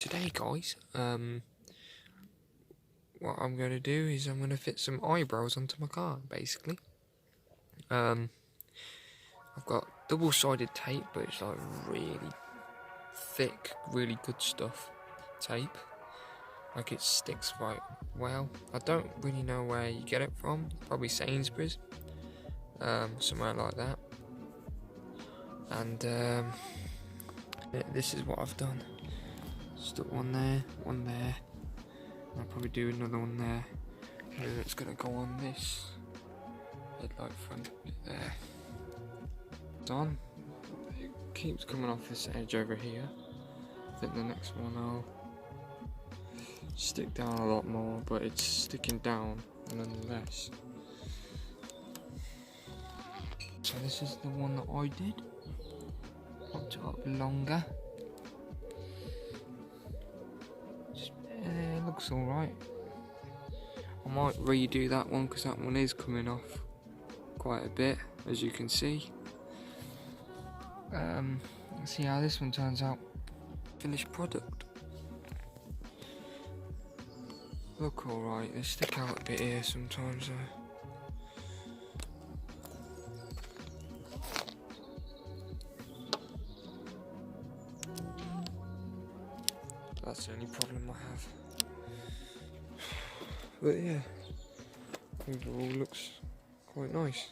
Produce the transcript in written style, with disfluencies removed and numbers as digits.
Today guys, what I'm going to do is I'm going to fit some eyebrows onto my car, basically. I've got double-sided tape, but it's like really thick, really good stuff tape. Like it sticks quite well. I don't really know where you get it from, probably Sainsbury's, somewhere like that. And this is what I've done. Stuck one there, I'll probably do another one there. And then it's gonna go on this headlight front bit there. It's on. It keeps coming off this edge over here. I think the next one I'll stick down a lot more, but it's sticking down nonetheless. So this is the one that I did. Popped it up longer. It looks alright. I might redo that one because that one is coming off quite a bit, as you can see. Let's see how this one turns out. Finished product. Look alright, they stick out a bit here sometimes though. That's the only problem I have. But yeah, overall looks quite nice.